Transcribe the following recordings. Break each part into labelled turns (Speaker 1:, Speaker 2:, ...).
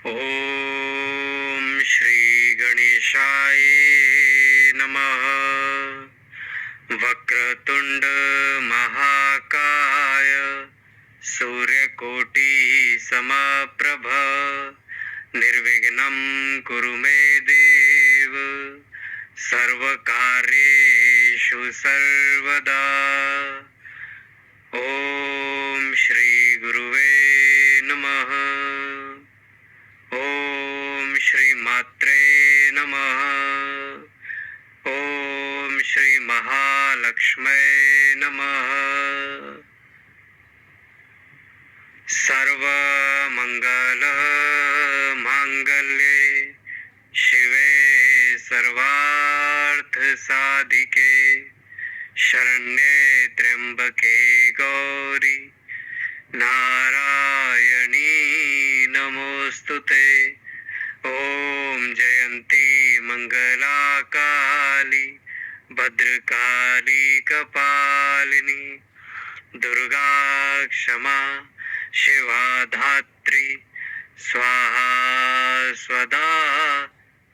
Speaker 1: ओम श्री गणेशाय नमः। वक्रतुंड महाकाय सूर्यकोटि समप्रभ निर्विघ्नं कुरु मे देव सर्वकार्येषु सर्वदा। ओम श्री गुरुवे नमः। ओम श्री मात्रे नमः। ओम श्री महालक्ष्मै नमः। सर्वमंगल मांगल्ये शिवे सर्वार्थ साधिके शरण्ये त्र्यंबके गौरी नारायणी नमोस्तुते। ओम जयंती मंगला काली भद्रकाली कपालिनी दुर्गा क्षमा शिवा धात्री स्वाहा स्वदा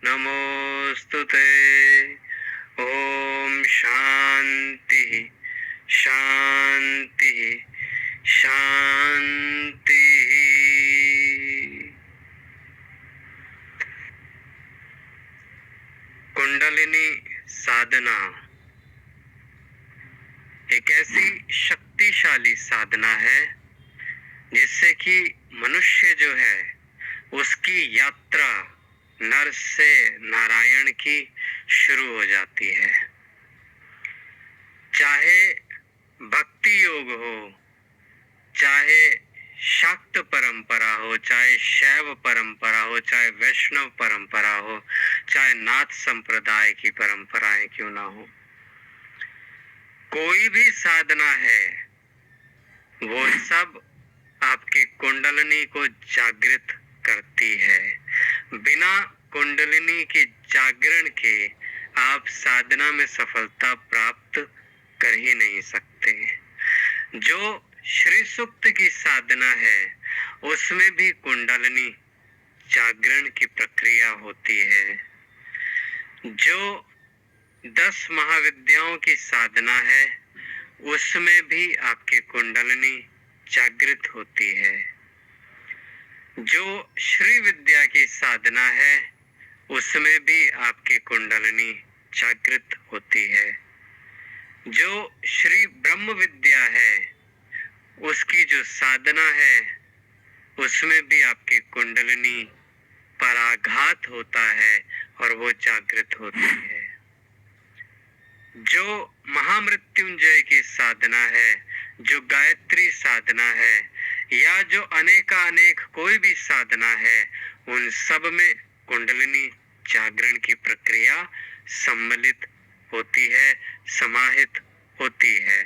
Speaker 1: नमोस्तुते। ओम शांति शांति शांति। कुंडलिनी साधना एक ऐसी शक्तिशाली साधना है जिससे कि मनुष्य जो है उसकी यात्रा नर से नारायण की शुरू हो जाती है। चाहे भक्ति योग हो, चाहे शाक्त परंपरा हो, चाहे शैव परंपरा हो, चाहे वैष्णव परंपरा हो, चाहे नाथ संप्रदाय की परंपराएं क्यों ना हो, कोई भी साधना है वो सब आपकी कुंडलिनी को जागृत करती है। बिना कुंडलिनी के जागरण के आप साधना में सफलता प्राप्त कर ही नहीं सकते। जो श्री सूक्त की साधना है उसमें भी कुंडलिनी जागरण की प्रक्रिया होती है। जो 10 महाविद्याओं की साधना है उसमें भी आपकी कुंडलिनी जागृत होती है। जो श्री विद्या की साधना है उसमें भी आपकी कुंडलिनी जागृत होती है। जो श्री ब्रह्म विद्या है उसकी जो साधना है उसमें भी आपकी कुंडलिनी पराघात होता है और वो जागृत होती है। जो महामृत्युंजय की साधना है, जो गायत्री साधना है या जो अनेकानेक कोई भी साधना है, उन सब में कुंडलिनी जागरण की प्रक्रिया सम्मिलित होती है, समाहित होती है।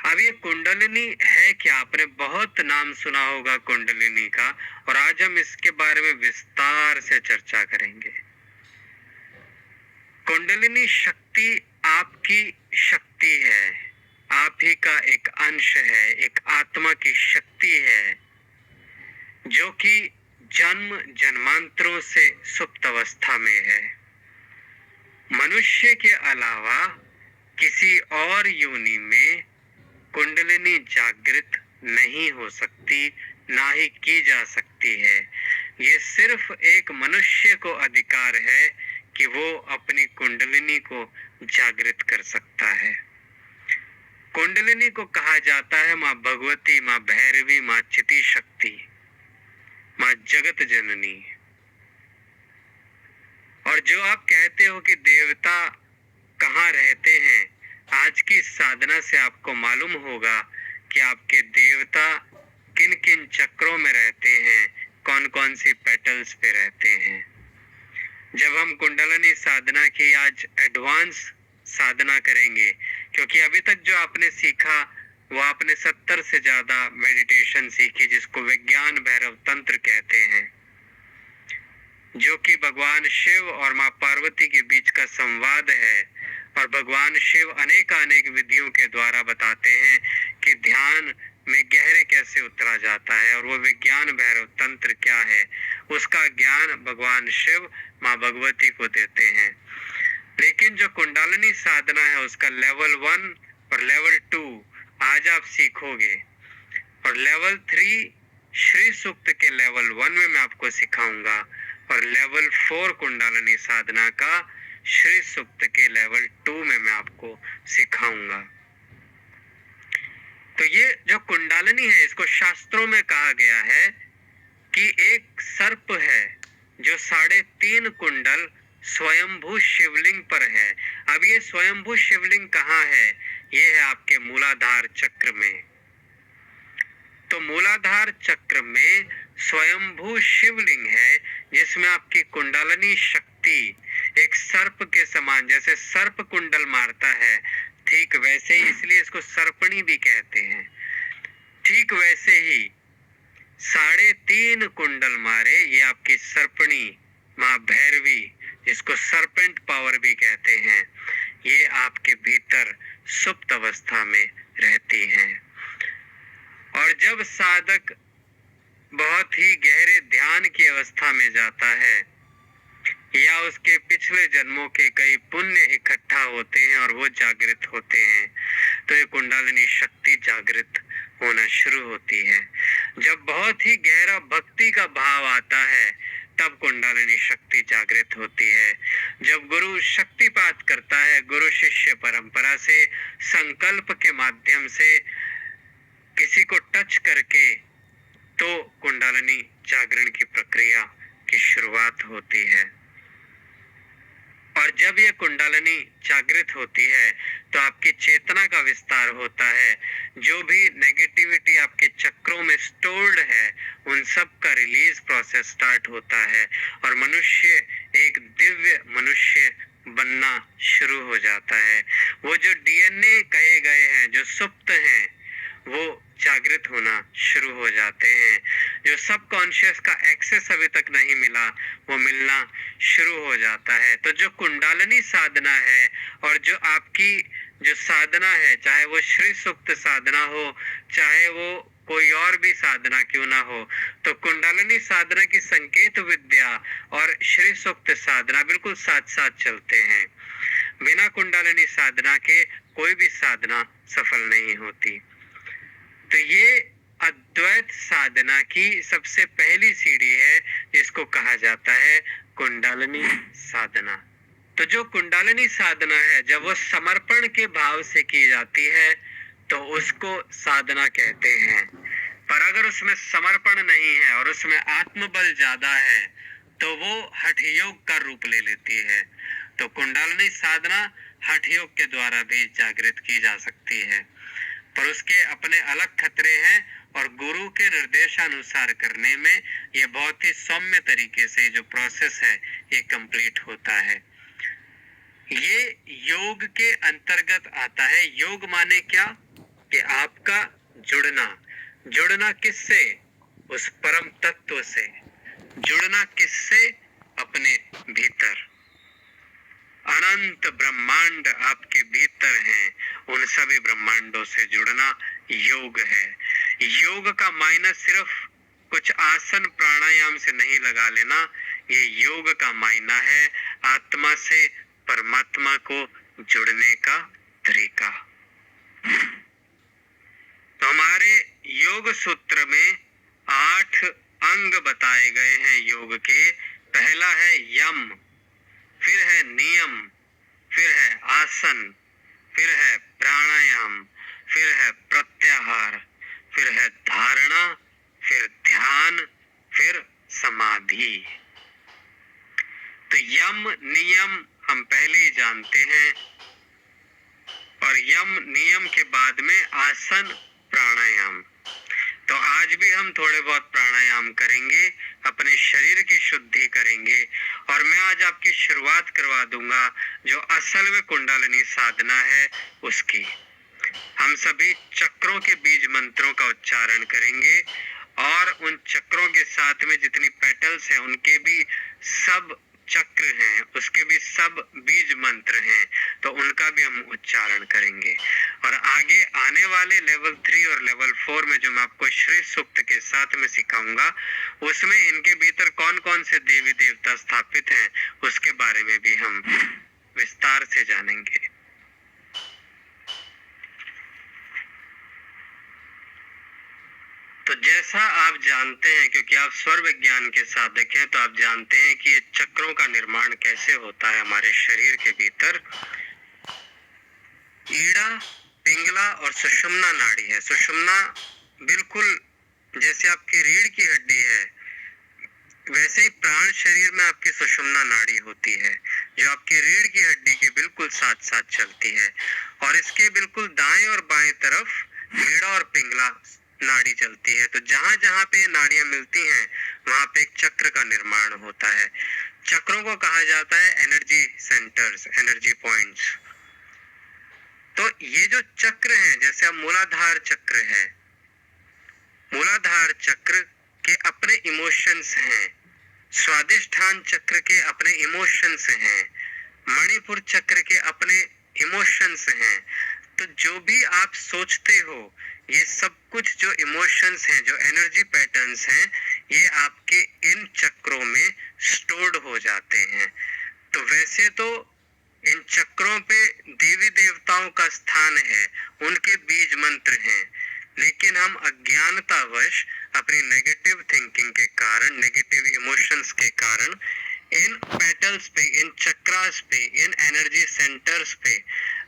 Speaker 1: अब ये कुंडलिनी है क्या? आपने बहुत नाम सुना होगा कुंडलिनी का, और आज हम इसके बारे में विस्तार से चर्चा करेंगे। कुंडलिनी शक्ति आपकी शक्ति है, आप ही का एक अंश है, एक आत्मा की शक्ति है जो कि जन्म जन्मांतरों से सुप्त अवस्था में है। मनुष्य के अलावा किसी और योनि में कुंडलिनी जागृत नहीं हो सकती, ना ही की जा सकती है। ये सिर्फ एक मनुष्य को अधिकार है कि वो अपनी कुंडलिनी को जागृत कर सकता है। कुंडलिनी को कहा जाता है माँ भगवती, माँ भैरवी, माँ चिति शक्ति, माँ जगत जननी। और जो आप कहते हो कि देवता कहाँ रहते हैं, आज की साधना से आपको मालूम होगा कि आपके देवता किन किन चक्रों में रहते हैं, कौन कौन सी पेटल्स पे रहते हैं। जब हम कुंडलिनी साधना की आज एडवांस साधना करेंगे, क्योंकि अभी तक जो आपने सीखा वो आपने 70 से ज्यादा मेडिटेशन सीखी जिसको विज्ञान भैरव तंत्र कहते हैं, जो कि भगवान शिव और माँ पार्वती के बीच का संवाद है। और भगवान शिव अनेक विधियों के द्वारा बताते हैं कि ध्यान में गहरे कैसे उतरा जाता है, और वो विज्ञान भैरव तंत्र क्या है, उसका ज्ञान भगवान शिव माँ भगवती को देते हैं। लेकिन जो कुंडलिनी साधना है उसका लेवल 1 और लेवल 2 आज आप सीखोगे, और लेवल 3 श्री सूक्त के लेवल 1 में मैं आपको सिखाऊंगा, और लेवल 4 कुंडलिनी साधना का श्री सूक्त के लेवल 2 में मैं आपको सिखाऊंगा। तो ये जो कुंडलिनी है इसको शास्त्रों में कहा गया है कि एक सर्प है जो 3.5 कुंडल स्वयंभू शिवलिंग पर है। अब ये स्वयंभू शिवलिंग कहाँ है? ये है आपके मूलाधार चक्र में। तो मूलाधार चक्र में स्वयंभू शिवलिंग है जिसमें आपकी कुंडलिनी शक्ति एक सर्प के समान, जैसे सर्प कुंडल मारता है ठीक वैसे ही, इसलिए इसको सर्पणी भी कहते हैं, ठीक वैसे ही 3.5 कुंडल मारे ये आपकी सर्पणी माँ भैरवी, जिसको सरपेंट पावर भी कहते हैं, ये आपके भीतर सुप्त अवस्था में रहती हैं। और जब साधक बहुत ही गहरे ध्यान की अवस्था में जाता है या उसके पिछले जन्मों के कई पुण्य इकट्ठा होते हैं और वो जागृत होते हैं, तो ये कुंडलिनी शक्ति जागृत होना शुरू होती है। जब बहुत ही गहरा भक्ति का भाव आता है तब कुंडलिनी शक्ति जागृत होती है। जब गुरु शक्तिपात करता है, गुरु शिष्य परंपरा से संकल्प के माध्यम से किसी को टच करके, तो कुंडलिनी जागरण की प्रक्रिया की शुरुआत होती है। और जब ये कुंडलिनी जागृत होती है तो आपकी चेतना का विस्तार होता है, जो भी नेगेटिविटी आपके चक्रों में स्टोर्ड है उन सब का रिलीज प्रोसेस स्टार्ट होता है और मनुष्य एक दिव्य मनुष्य बनना शुरू हो जाता है। वो जो डीएनए कहे गए हैं, जो सुप्त हैं, वो जागृत होना शुरू हो जाते हैं। जो सबकॉन्शियस का एक्सेस अभी तक नहीं मिला वो मिलना शुरू हो जाता है। तो जो कुंडलिनी साधना है और जो आपकी जो साधना है, चाहे वो श्री सुक्त साधना हो, चाहे वो कोई और भी साधना क्यों ना हो, तो कुंडलिनी साधना की संकेत विद्या और श्री सुक्त साधना बिल्कुल साथ साथ चलते हैं। बिना कुंडलिनी साधना के कोई भी साधना सफल नहीं होती। तो ये अद्वैत साधना की सबसे पहली सीढ़ी है जिसको कहा जाता है कुंडलिनी साधना। तो जो कुंडलिनी साधना है जब वो समर्पण के भाव से की जाती है तो उसको साधना कहते हैं। पर अगर उसमें समर्पण नहीं है और उसमें आत्मबल ज्यादा है तो वो हठ योग का रूप ले लेती है। तो कुंडलिनी साधना हठ योग के द्वारा भी जागृत की जा सकती है, पर उसके अपने अलग खतरे हैं और गुरु के निर्देशानुसार करने में ये बहुत ही सौम्य तरीके से जो प्रोसेस है ये कंप्लीट होता है। ये योग के अंतर्गत आता है। योग माने क्या? कि आपका जुड़ना किससे? उस परम तत्व से। जुड़ना किससे? अपने भीतर। अनंत ब्रह्मांड आपके भीतर हैं, उन सभी ब्रह्मांडों से जुड़ना योग है। योग का मायना सिर्फ कुछ आसन प्राणायाम से नहीं लगा लेना, ये योग का मायना है आत्मा से परमात्मा को जुड़ने का तरीका। तो हमारे योग सूत्र में 8 अंग बताए गए हैं योग के। पहला है यम, फिर है नियम, फिर है आसन, फिर है प्राणायाम, फिर है प्रत्याहार, फिर है धारणा, फिर ध्यान, फिर समाधि। तो यम नियम हम पहले ही जानते हैं, और यम नियम के बाद में आसन प्राणायाम। तो आज भी हम थोड़े बहुत प्राणायाम करेंगे, अपने शरीर की शुद्धि करेंगे, और मैं आज आपकी शुरुआत करवा दूंगा जो असल में कुंडलिनी साधना है उसकी। हम सभी चक्रों के बीज मंत्रों का उच्चारण करेंगे और उन चक्रों के साथ में जितनी पेटल्स हैं उनके भी सब चक्र हैं उसके भी सब बीज मंत्र हैं, तो उनका भी हम उच्चारण करेंगे। और आगे आने वाले लेवल 3 और लेवल 4 में जो मैं आपको श्री सूक्त के साथ में सिखाऊंगा, उसमें इनके भीतर कौन कौन से देवी देवता स्थापित हैं उसके बारे में भी हम विस्तार से जानेंगे। तो जैसा आप जानते हैं, क्योंकि आप स्वर विज्ञान के साधक हैं, तो आप जानते हैं कि ये चक्रों का निर्माण कैसे होता है हमारे शरीर के भीतर। ईड़ा, पिंगला और सुषुम्ना नाड़ी है। सुषुम्ना बिल्कुल जैसे आपकी रीढ़ की हड्डी है, वैसे ही प्राण शरीर में आपकी सुषुम्ना नाड़ी होती है, जो आपकी रीढ़ की हड्डी के बिल्कुल साथ साथ चलती है। और इसके बिल्कुल दाएं और बाएं तरफ ईड़ा और पिंगला नाड़ी चलती है। तो जहां जहां पे नाड़ियां मिलती हैं, वहां पे एक चक्र का निर्माण होता है। चक्रों को कहा जाता है एनर्जी सेंटर्स, एनर्जी पॉइंट्स। तो ये जो चक्र हैं, जैसे अब मूलाधार चक्र है, मूलाधार चक्र के अपने इमोशंस हैं, स्वादिष्ठान चक्र के अपने इमोशंस हैं, मणिपुर चक्र के अपने इमोशंस हैं। तो जो भी आप सोचते हो, ये सब कुछ जो इमोशंस हैं, जो एनर्जी पैटर्न्स हैं, ये आपके इन चक्रों में स्टोर्ड हो जाते हैं। तो वैसे तो इन चक्रों पे देवी देवताओं का स्थान है, उनके बीज मंत्र हैं, लेकिन हम अज्ञानतावश अपनी नेगेटिव थिंकिंग के कारण, नेगेटिव इमोशंस के कारण इन पेटल्स पे, इन चक्रास पे, इन एनर्जी सेंटर्स पे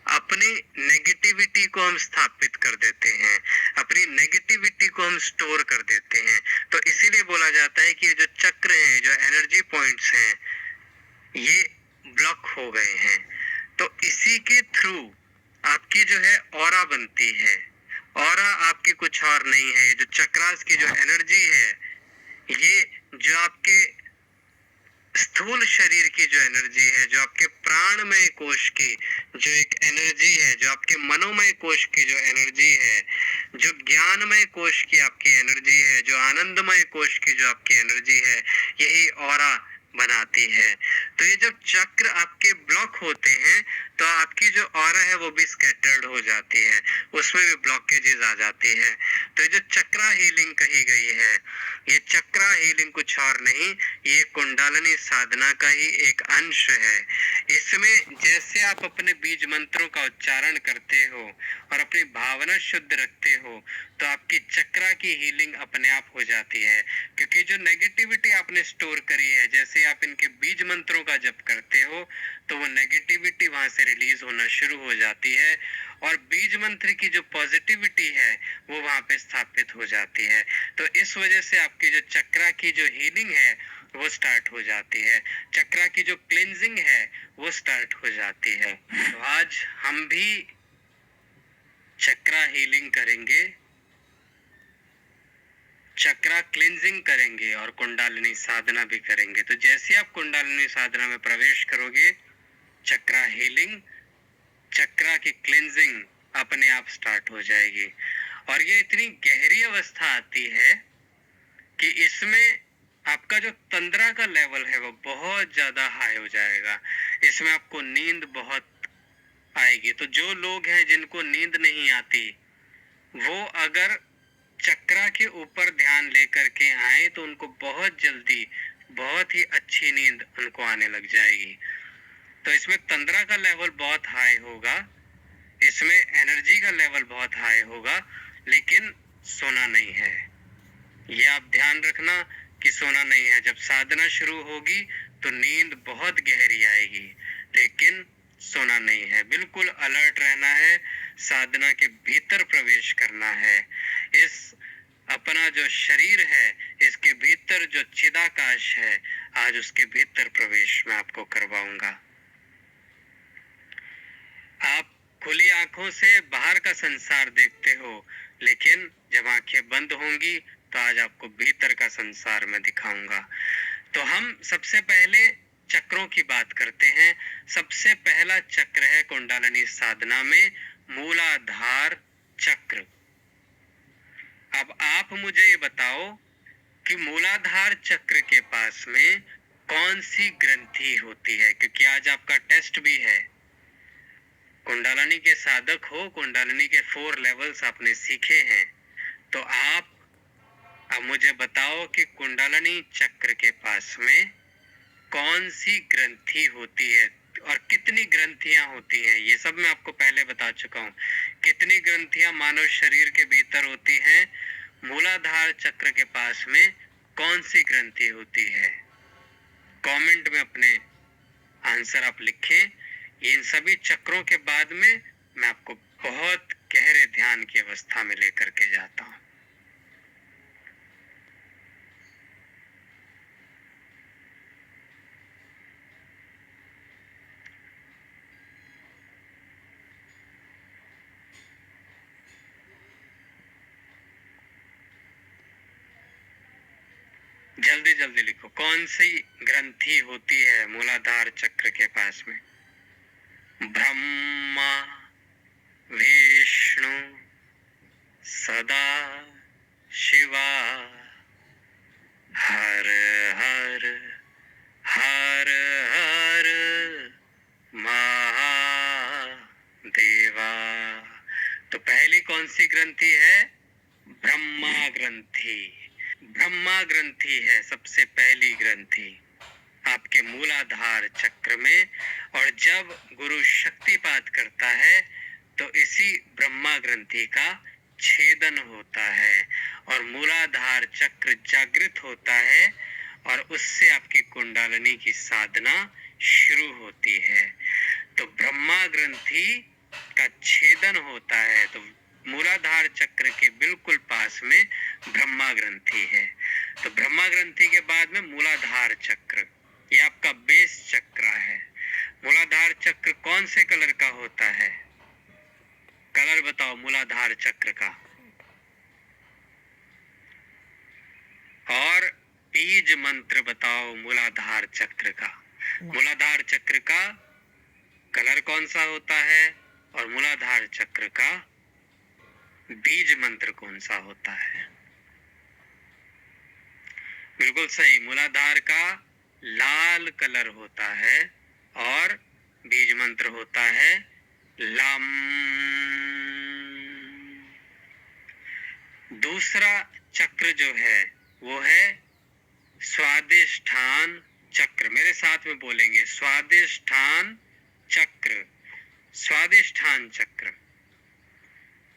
Speaker 1: अपनी नेगेटिविटी को हम स्थापित कर देते हैं, अपनी नेगेटिविटी को हम स्टोर कर देते हैं। तो इसीलिए बोला जाता है कि ये जो चक्र हैं, जो एनर्जी पॉइंट्स हैं, ये ब्लॉक हो गए हैं। तो इसी के थ्रू आपकी जो है ऑरा बनती है। ऑरा आपकी कुछ और नहीं है, जो चक्रास की जो एनर्जी है, ये जो आपके स्थूल शरीर की जो एनर्जी है, जो आपके प्राणमय कोश की जो एक एनर्जी है, जो आपके मनोमय कोश की जो एनर्जी है, जो ज्ञानमय कोश की आपकी एनर्जी है, जो आनंदमय कोश की जो आपकी एनर्जी है, यही ऑरा बनाती है। तो ये जब चक्र आपके ब्लॉक होते हैं, तो आपकी जो ऑरा है वो भी स्कैटर्ड हो जाती है, उसमें भी ब्लॉकेजेस आ जाती है। तो ये जो चक्रा हीलिंग कही गई है, ये चक्रा हीलिंग कुछ और नहीं, ये कुंडलिनी साधना का ही एक अंश है। इसमें जैसे आप अपने बीज मंत्रों का उच्चारण करते हो और अपनी भावना शुद्ध रखते हो, तो आपकी चक्रा की हीलिंग अपने आप हो जाती है। क्योंकि जो नेगेटिविटी आपने स्टोर करी है, जैसे आप इनके बीज मंत्रों का जप करते हो, तो वो नेगेटिविटी वहां से रिलीज होना शुरू हो जाती है, और बीज मंत्र की जो पॉजिटिविटी है वो वहां पे स्थापित हो जाती है। तो इस वजह से आपकी जो चक्रा की जो हीलिंग है वो स्टार्ट हो जाती है, चक्रा की जो क्लींजिंग है वो स्टार्ट हो जाती है। तो आज हम भी चक्रा हीलिंग करेंगे, चक्रा क्लींजिंग करेंगे और कुंडलिनी साधना भी करेंगे। तो जैसे आप कुंडलिनी साधना में प्रवेश करोगे, चक्रा हीलिंग, चक्रा की क्लींजिंग अपने आप स्टार्ट हो जाएगी। और ये इतनी गहरी अवस्था आती है कि इसमें आपका जो तंद्रा का लेवल है वो बहुत ज्यादा हाई हो जाएगा। इसमें आपको नींद बहुत आएगी। तो जो लोग हैं जिनको नींद नहीं आती, वो अगर चक्रा के ऊपर ध्यान लेकर के आए, तो उनको बहुत जल्दी बहुत ही अच्छी नींद उनको आने लग जाएगी। तो इसमें तंद्रा का लेवल बहुत हाई होगा, इसमें एनर्जी का लेवल बहुत हाई होगा, लेकिन सोना नहीं है। ये आप ध्यान रखना कि सोना नहीं है। जब साधना शुरू होगी तो नींद बहुत गहरी आएगी, लेकिन सोना नहीं है। बिल्कुल अलर्ट रहना है, साधना के भीतर प्रवेश करना है। इस अपना जो शरीर है, इसके भीतर जो चिदाकाश है, आज उसके भीतर प्रवेश मैं आपको करवाऊंगा। आप खुली आंखों से बाहर का संसार देखते हो, लेकिन जब आंखें बंद होंगी तो आज आपको भीतर का संसार मैं दिखाऊंगा। तो हम सबसे पहले चक्रों की बात करते हैं। सबसे पहला चक्र है कुंडलिनी साधना में मूलाधार चक्र। अब आप मुझे ये बताओ कि मूलाधार चक्र के पास में कौन सी ग्रंथि होती है, क्योंकि आज आपका टेस्ट भी है। कुंडलिनी के साधक हो, कुंडलिनी के 4 लेवल्स आपने सीखे हैं, तो आप अब मुझे बताओ कि कुंडलिनी चक्र के पास में कौन सी ग्रंथि होती है और कितनी ग्रंथियां होती हैं। ये सब मैं आपको पहले बता चुका हूँ। कितनी ग्रंथियां मानव शरीर के भीतर होती हैं, मूलाधार चक्र के पास में कौन सी ग्रंथि होती है। कमेंट में अपने आंसर आप लिखें। इन सभी चक्रों के बाद में मैं आपको बहुत गहरे ध्यान की अवस्था में लेकर के जाता हूं। जल्दी जल्दी लिखो, कौन सी ग्रंथि होती है मूलाधार चक्र के पास में। ब्रह्मा, विष्णु, सदा शिवा, हर हर हर हर महादेवा। तो पहली कौन सी ग्रंथि है? ब्रह्मा ग्रंथि। ब्रह्मा ग्रंथि है सबसे पहली ग्रंथि आपके मूलाधार चक्र में। और जब गुरु शक्तिपात करता है तो इसी ब्रह्मा ग्रंथि का छेदन होता है और मूलाधार चक्र जागृत होता है और उससे आपकी कुंडलिनी की साधना शुरू होती है। तो ब्रह्मा ग्रंथि का छेदन होता है, तो मूलाधार चक्र के बिल्कुल पास में ब्रह्मा ग्रंथि है। तो ब्रह्मा ग्रंथि के बाद में मूलाधार चक्र, ये आपका बेस चक्र है। मूलाधार चक्र कौन से कलर का होता है? कलर बताओ मूलाधार चक्र का। और बीज मंत्र बताओ मूलाधार चक्र का। मूलाधार चक्र का कलर कौन सा होता है और मूलाधार चक्र का बीज मंत्र कौन सा होता है? बिल्कुल सही, मूलाधार का लाल कलर होता है और बीज मंत्र होता है लम। दूसरा चक्र जो है वो है स्वादिष्ठान चक्र। मेरे साथ में बोलेंगे, स्वादिष्ठान चक्र। स्वादिष्ठान चक्र,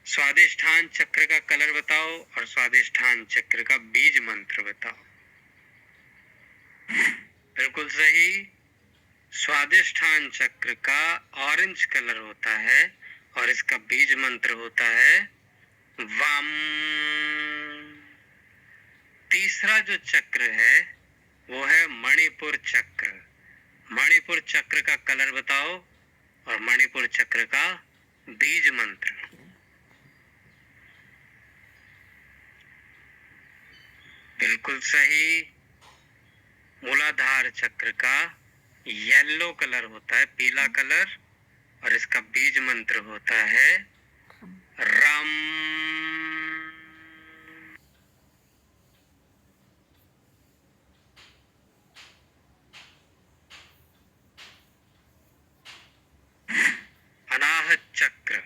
Speaker 1: स्वादिष्ठान चक्र का कलर बताओ और स्वादिष्ठान चक्र का बीज मंत्र बताओ। बिल्कुल सही, स्वादिष्ठान चक्र का ऑरेंज कलर होता है और इसका बीज मंत्र होता है वाम। तीसरा जो चक्र है वो है मणिपुर चक्र। मणिपुर चक्र का कलर बताओ और मणिपुर चक्र का बीज मंत्र। बिल्कुल सही, मूलाधार चक्र का येलो कलर होता है, पीला कलर, और इसका बीज मंत्र होता है राम। अनाहत चक्र।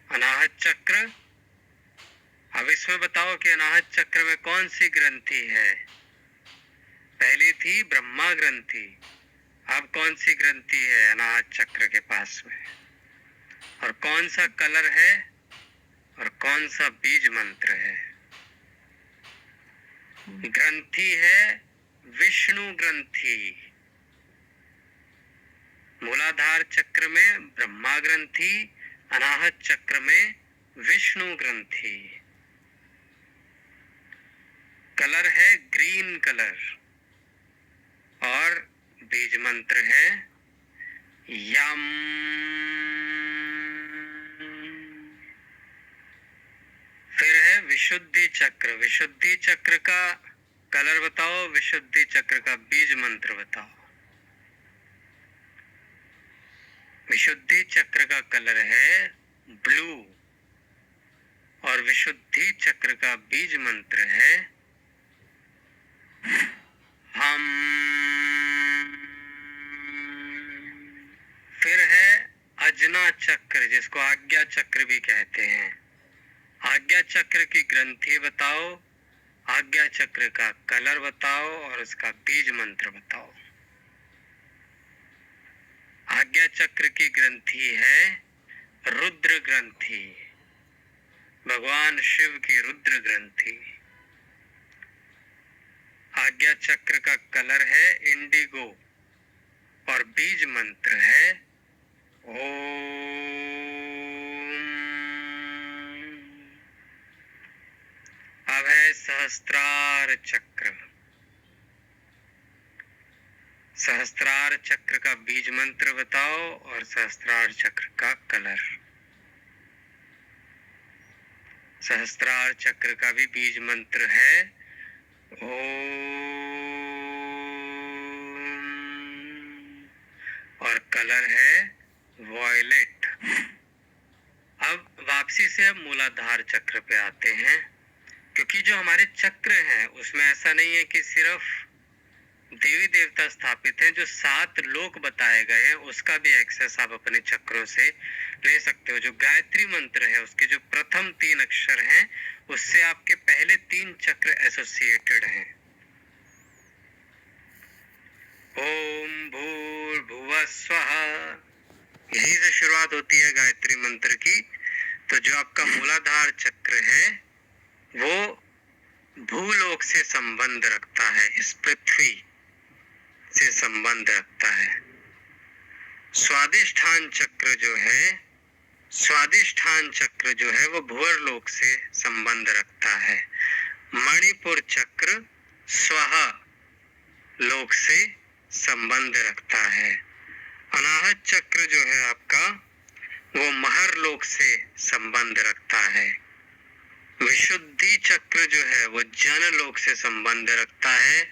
Speaker 1: अनाहत चक्र, अब इसमें बताओ कि अनाहत चक्र में कौन सी ग्रंथि है? पहली थी ब्रह्मा ग्रंथि, अब कौन सी ग्रंथि है अनाहत चक्र के पास में? और कौन सा कलर है और कौन सा बीज मंत्र है? ग्रंथि है विष्णु ग्रंथि। मूलाधार चक्र में ब्रह्मा ग्रंथि, अनाहत चक्र में विष्णु ग्रंथि। कलर है ग्रीन कलर और बीज मंत्र है यम। फिर है विशुद्धि चक्र। विशुद्धि चक्र का कलर बताओ, विशुद्धि चक्र का बीज मंत्र बताओ। विशुद्धि चक्र का कलर है ब्लू और विशुद्धि चक्र का बीज मंत्र है हम। आज्ञा चक्र, जिसको आज्ञा चक्र भी कहते हैं, आज्ञा चक्र की ग्रंथि बताओ, आज्ञा चक्र का कलर बताओ और उसका बीज मंत्र बताओ। आज्ञा चक्र की ग्रंथि है रुद्र ग्रंथि, भगवान शिव की रुद्र ग्रंथि। आज्ञा चक्र का कलर है इंडिगो और बीज मंत्र है ओम। अब है सहस्त्रार चक्र। सहस्त्रार चक्र का बीज मंत्र बताओ और सहस्त्रार चक्र का कलर। सहस्त्रार चक्र का भी बीज मंत्र है ओम और कलर है वॉयलेट। अब वापसी से हम मूलाधार चक्र पे आते हैं, क्योंकि जो हमारे चक्र हैं उसमें ऐसा नहीं है कि सिर्फ देवी देवता स्थापित हैं। जो 7 लोक बताए गए हैं उसका भी एक्सेस आप अपने चक्रों से ले सकते हो। जो गायत्री मंत्र है उसके जो प्रथम 3 अक्षर हैं उससे आपके पहले 3 चक्र एसोसिएटेड हैं। ओम भूर्भुवः स्वः, यही से शुरुआत होती है गायत्री मंत्र की। तो जो आपका मूलाधार चक्र है वो भूलोक से संबंध रखता है, इस पृथ्वी से संबंध रखता है। स्वादिष्ठान चक्र जो है, स्वादिष्ठान चक्र जो है वो भुवर लोक से संबंध रखता है। मणिपुर चक्र स्वह लोक से संबंध रखता है। अनाहत चक्र जो है आपका वो महर लोक से संबंध रखता है। विशुद्धि चक्र जो है वो जन लोक से संबंध रखता है।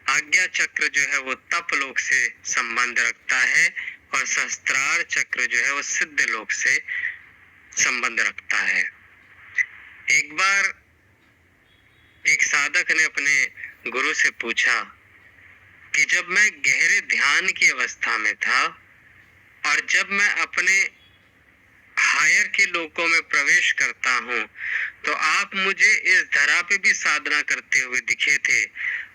Speaker 1: आज्ञा चक्र जो है वो तप लोक से संबंध रखता है और सहस्त्रार चक्र जो है वो सिद्ध लोक से संबंध रखता है। एक बार एक साधक ने अपने गुरु से पूछा कि जब मैं गहरे ध्यान की अवस्था में था और जब मैं अपने हायर के लोकों में प्रवेश करता हूँ तो आप मुझे इस धरा पे भी साधना करते हुए दिखे थे,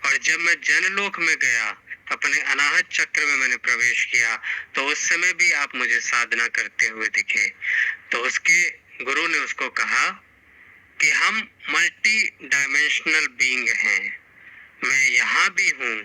Speaker 1: और जब मैं जनलोक में गया अपने अनाहत चक्र में मैंने प्रवेश किया तो उस समय भी आप मुझे साधना करते हुए दिखे। तो उसके गुरु ने उसको कहा कि हम मल्टी डायमेंशनल बीइंग हैं, मैं यहाँ भी हूँ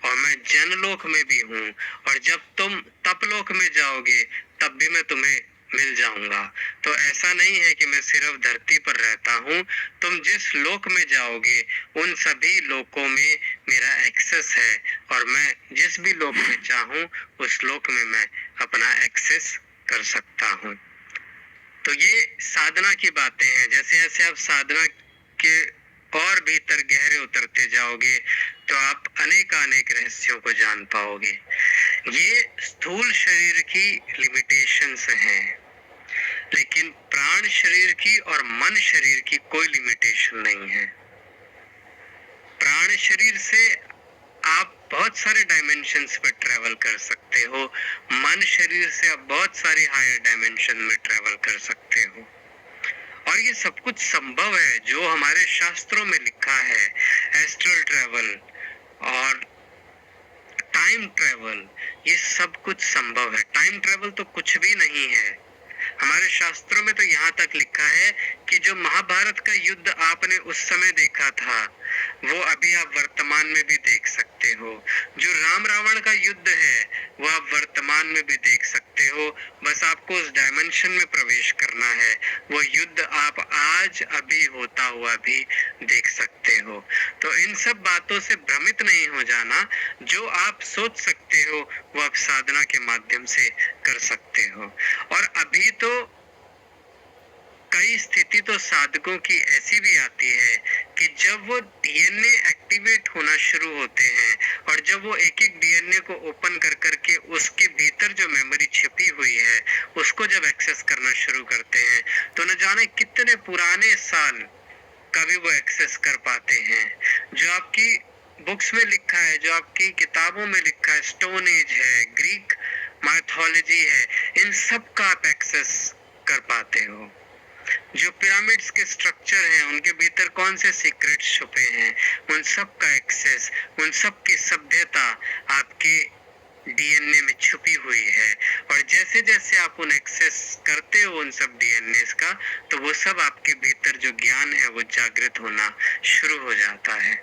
Speaker 1: और मैं जनलोक में भी हूँ, और जब तुम तपलोक में जाओगे तब भी मैं तुम्हें मिल जाऊंगा। तो ऐसा नहीं है कि मैं सिर्फ धरती पर रहता हूँ, तुम जिस लोक में जाओगे उन सभी लोकों में मेरा एक्सेस है, और मैं जिस भी लोक में चाहूँ उस लोक में मैं अपना एक्सेस कर सकता हूँ। तो ये साधना की बातें हैं। जैसे जैसे आप साधना के और भीतर गहरे उतरते जाओगे तो आप अनेक रहस्यों को जान पाओगे। ये स्थूल शरीर की लिमिटेशंस हैं, लेकिन प्राण शरीर की और मन शरीर की कोई लिमिटेशन नहीं है। प्राण शरीर से आप बहुत सारे डायमेंशंस पे ट्रेवल कर सकते हो, मन शरीर से आप बहुत सारी हायर डायमेंशन में ट्रेवल कर सकते हो, और ये सब कुछ संभव है जो हमारे शास्त्रों में लिखा है। एस्ट्रल ट्रेवल और टाइम ट्रेवल, ये सब कुछ संभव है। टाइम ट्रेवल तो कुछ भी नहीं है। हमारे शास्त्रों में तो यहाँ तक लिखा है कि जो महाभारत का युद्ध आपने उस समय देखा था वो अभी आप वर्तमान में भी देख सकते हो। जो राम रावण का युद्ध है वो आप वर्तमान में भी देख सकते हो, बस आपको उस डायमेंशन में प्रवेश करना है। वो युद्ध आप आज अभी होता हुआ भी देख सकते हो। तो इन सब बातों से भ्रमित नहीं हो जाना। जो आप सोच सकते हो वो आप साधना के माध्यम से कर सकते हो। और अभी तो कई स्थिति तो साधकों की ऐसी भी आती है कि जब वो डीएनए एक्टिवेट होना शुरू होते हैं और जब वो एक एक डीएनए को ओपन कर करके उसके भीतर जो मेमोरी छिपी हुई है उसको जब एक्सेस करना शुरू करते हैं तो न जाने कितने पुराने साल कभी वो एक्सेस कर पाते हैं। जो आपकी बुक्स में लिखा है, जो आपकी किताबों में लिखा है, स्टोन एज है, ग्रीक माइथोलॉजी है, इन सब का आप एक्सेस कर पाते हो। जो पिरामिड्स के स्ट्रक्चर हैं उनके भीतर कौन से सीक्रेट छुपे हैं, उन सब का एक्सेस, उन सब की सभ्यता आपके डीएनए में छुपी हुई है। और जैसे जैसे आप उन एक्सेस करते हो उन सब डीएनए का, तो वो सब आपके भीतर जो ज्ञान है वो जागृत होना शुरू हो जाता है।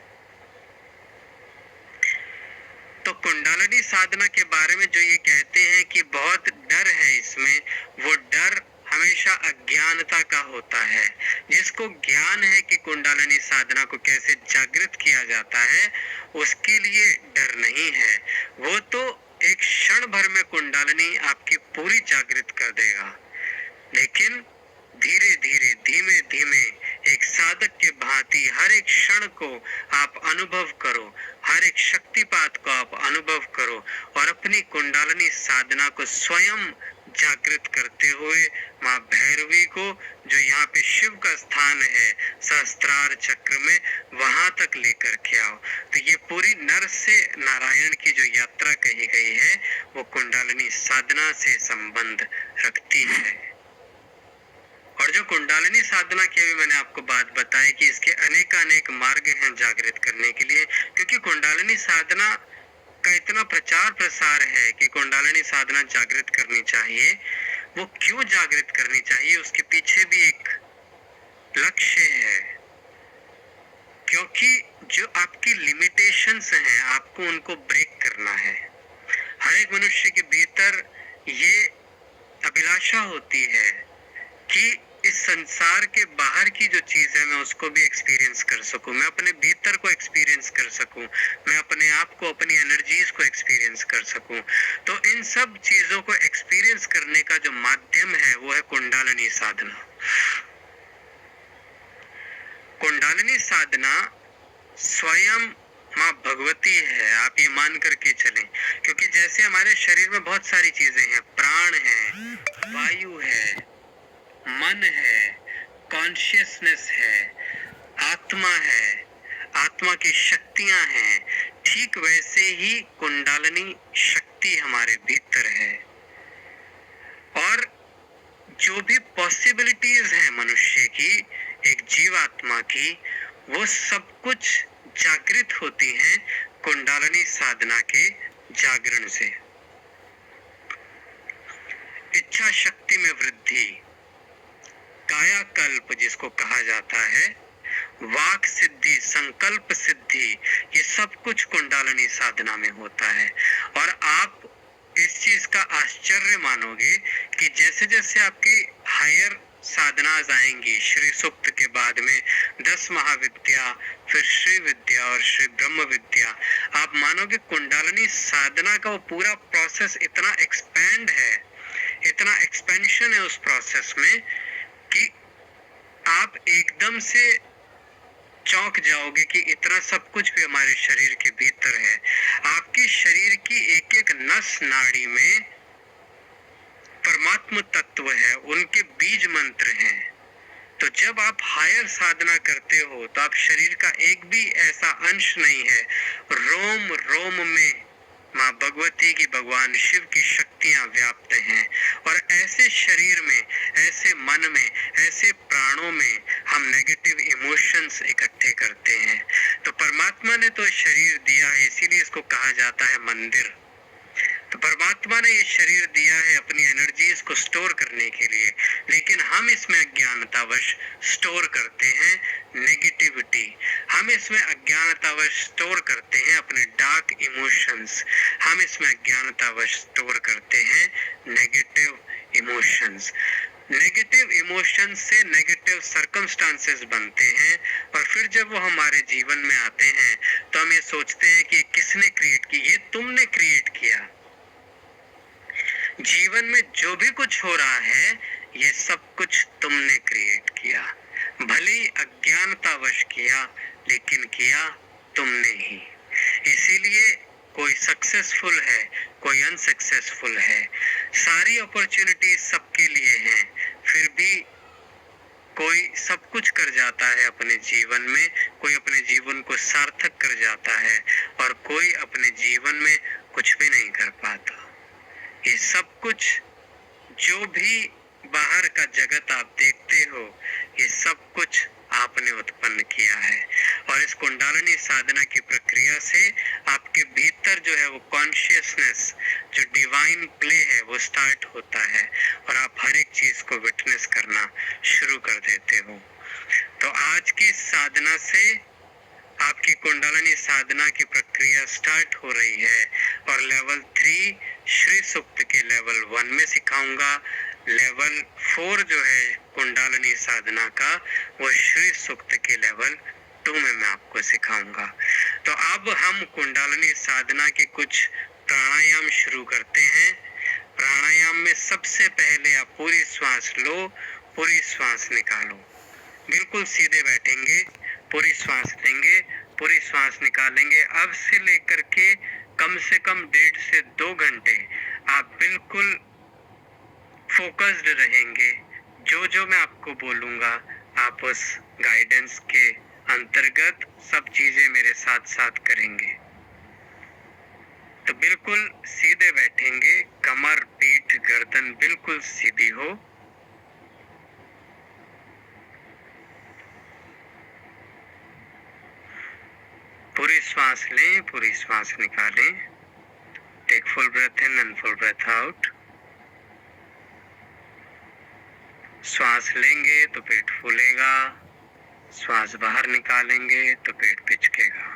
Speaker 1: तो कुंडलिनी साधना के बारे में जो ये कहते हैं कि बहुत डर है इसमें, वो डर हमेशा अज्ञानता का होता है। जिसको ज्ञान है कि कुंडलिनी साधना को कैसे जागृत किया जाता है, उसके लिए डर नहीं है। वो तो एक क्षण भर में कुंडलिनी आपकी पूरी जागृत कर देगा, लेकिन धीरे धीरे, धीमे धीमे, एक साधक के भांति हर एक क्षण को आप अनुभव करो, हर एक शक्तिपात को आप अनुभव करो, और अपनी कुंडलिनी साधना को स्वयं जागृत करते हुए माँ भैरवी को, जो यहाँ पे शिव का स्थान है सहस्त्रार चक्र में, वहां तक लेकर के आओ। तो ये पूरी नर से नारायण की जो यात्रा कही गई है, वो कुंडलिनी साधना से संबंध रखती है। और जो कुंडलिनी साधना की अभी मैंने आपको बात बताई कि इसके अनेक मार्ग हैं जागृत करने के लिए, क्योंकि कुंडलिनी साधना का इतना प्रचार प्रसार है कि कुंडलिनी साधना जागृत करनी चाहिए। वो क्यों जागृत करनी चाहिए, उसके पीछे भी एक लक्ष्य है। क्योंकि जो आपकी लिमिटेशंस हैं, आपको उनको ब्रेक करना है। हर एक मनुष्य के भीतर ये अभिलाषा होती है कि इस संसार के बाहर की जो चीज है मैं उसको भी एक्सपीरियंस कर सकूं, मैं अपने भीतर को एक्सपीरियंस कर सकूं, मैं अपने आप को, अपनी एनर्जीज को एक्सपीरियंस कर सकूं। तो इन सब चीजों को एक्सपीरियंस करने का जो माध्यम है वो है कुंडलिनी साधना। कुंडलिनी साधना स्वयं माँ भगवती है, आप ये मान करके चलें। क्योंकि जैसे हमारे शरीर में बहुत सारी चीजें हैं, प्राण है, वायु है, मन है, कॉन्शियसनेस है, आत्मा है, आत्मा की शक्तियां हैं, ठीक वैसे ही कुंडलिनी शक्ति हमारे भीतर है। और जो भी पॉसिबिलिटीज हैं मनुष्य की, एक जीवात्मा की, वो सब कुछ जागृत होती हैं कुंडलिनी साधना के जागरण से। इच्छा शक्ति में वृद्धि, कायाकल्प जिसको कहा जाता है, वाक सिद्धि, संकल्प सिद्धि, ये सब कुछ कुंडलिनी साधना में होता है। और आप इस चीज का आश्चर्य मानोगे कि जैसे जैसे आपकी हायर साधनाएं आएंगी, श्री सूक्त के बाद में 10 महाविद्या, फिर श्री विद्या और श्री ब्रह्म विद्या, आप मानोगे कुंडलिनी साधना का वो पूरा प्रोसेस इतना एक्सपेंड है, इतना एक्सपेंशन है उस प्रोसेस में कि आप एकदम से चौंक जाओगे कि इतना सब कुछ भी हमारे शरीर के भीतर है। आपके शरीर की एक एक नस नाड़ी में परमात्मा तत्व है, उनके बीज मंत्र हैं। तो जब आप हायर साधना करते हो तो आप शरीर का एक भी ऐसा अंश नहीं है, रोम रोम में माँ भगवती की, भगवान शिव की शक्तियां व्याप्त हैं। और ऐसे शरीर में, ऐसे मन में, ऐसे प्राणों में हम नेगेटिव इमोशंस इकट्ठे करते हैं। तो परमात्मा ने तो शरीर दिया है, इसीलिए इसको कहा जाता है मंदिर। तो परमात्मा ने ये शरीर दिया है अपनी एनर्जीज को स्टोर करने के लिए, लेकिन हम इसमें अज्ञानतावश स्टोर करते हैं नेगेटिविटी, हम इसमें अज्ञानतावश स्टोर करते हैं अपने डार्क इमोशंस, हम इसमें अज्ञानतावश स्टोर करते हैं नेगेटिव इमोशंस। नेगेटिव इमोशंस से नेगेटिव सर्कमस्टांसेस बनते हैं, और फिर जब वो हमारे जीवन में आते हैं तो हम ये सोचते हैं कि किसने क्रिएट की, ये तुमने क्रिएट किया। जीवन में जो भी कुछ हो रहा है ये सब कुछ तुमने क्रिएट किया, भले ही अज्ञानतावश किया, लेकिन किया तुमने ही। इसीलिए कोई सक्सेसफुल है, कोई अनसक्सेसफुल है, सारी अपॉर्चुनिटी सबके लिए हैं, फिर भी कोई सब कुछ कर जाता है अपने जीवन में, कोई अपने जीवन को सार्थक कर जाता है, और कोई अपने जीवन में कुछ भी नहीं कर पाता। ये सब कुछ जो भी बाहर का जगत आप देखते हो, ये सब कुछ आपने उत्पन्न किया है। और इस कुंडलिनी साधना की प्रक्रिया से आपके भीतर जो है वो कॉन्शियसनेस, जो डिवाइन प्ले है वो स्टार्ट होता है और आप हर एक चीज को विटनेस करना शुरू कर देते हो। तो आज की साधना से आपकी कुंडलिनी साधना की प्रक्रिया स्टार्ट हो रही है और लेवल 3 श्री सुक्त के लेवल 1 में सिखाऊंगा। लेवल 4 जो है कुंडलिनी साधना का, वो श्री सुक्त के लेवल 2 में मैं आपको सिखाऊंगा। तो अब हम कुंडलिनी साधना के कुछ प्राणायाम शुरू करते हैं। प्राणायाम में सबसे पहले आप पूरी श्वास लो, पूरी श्वास निकालो। बिल्कुल सीधे बैठेंगे, पूरी श्वास लेंगे, पूरी श्वास निकालेंगे। अब से लेकर के कम से कम 1.5 से 2 घंटे आप बिल्कुल फोकस्ड रहेंगे। जो जो मैं आपको बोलूंगा आप उस गाइडेंस के अंतर्गत सब चीजें मेरे साथ साथ करेंगे। तो बिल्कुल सीधे बैठेंगे, कमर, पीठ, गर्दन बिल्कुल सीधी हो। पूरी श्वास लें, पूरी श्वास निकालें। Take full breath in and full breath out. श्वास लेंगे तो पेट फूलेगा, श्वास बाहर निकालेंगे तो पेट पिचकेगा।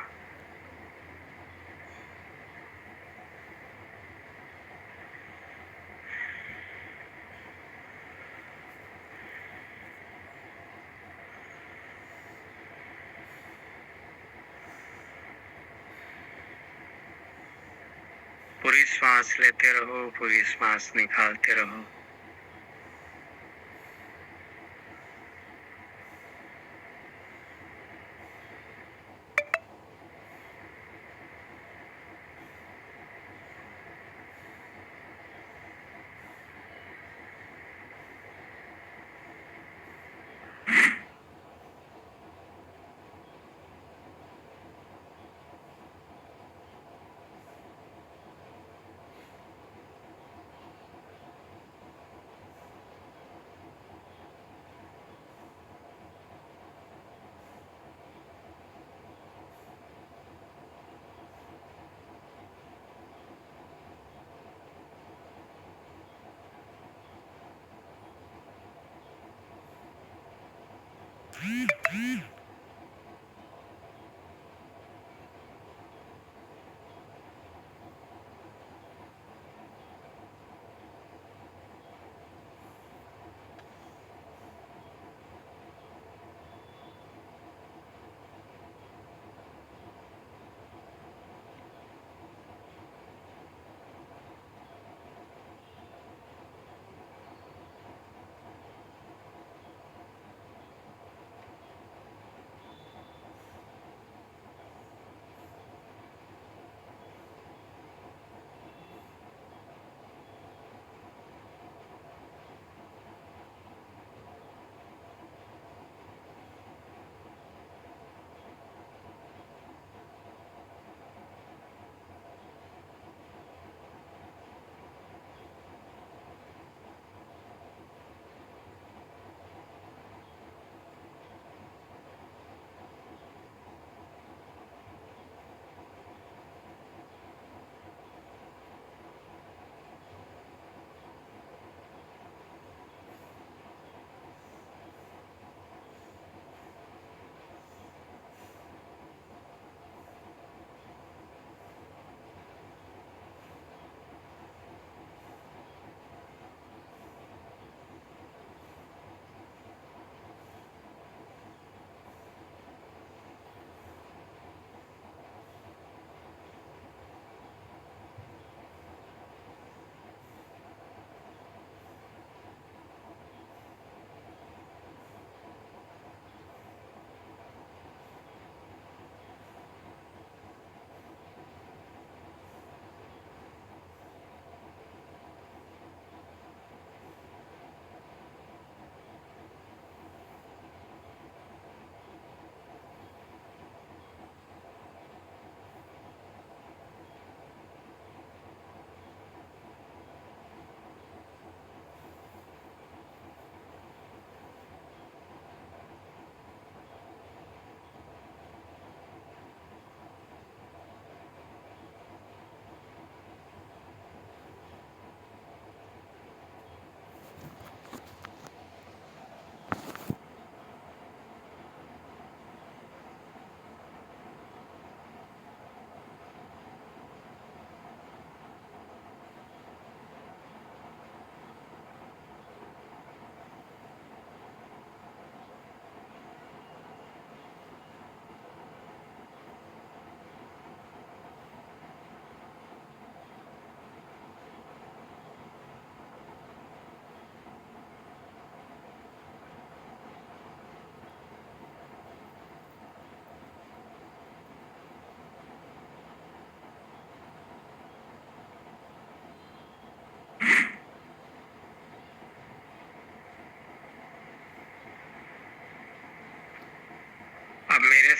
Speaker 1: पूरी श्वास लेते रहो, पूरी श्वास निकालते रहो।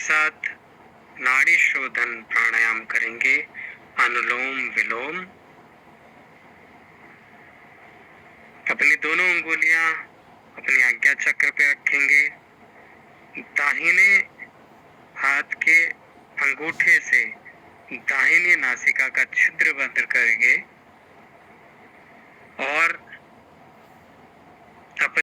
Speaker 1: साथ नाड़ी शोधन प्राणायाम करेंगे, अनुलोम विलोम। अपनी दोनों अंगुलियां अपनी आज्ञा चक्र पे रखेंगे। दाहिने हाथ के अंगूठे से दाहिनी नासिका का छिद्र बंद करेंगे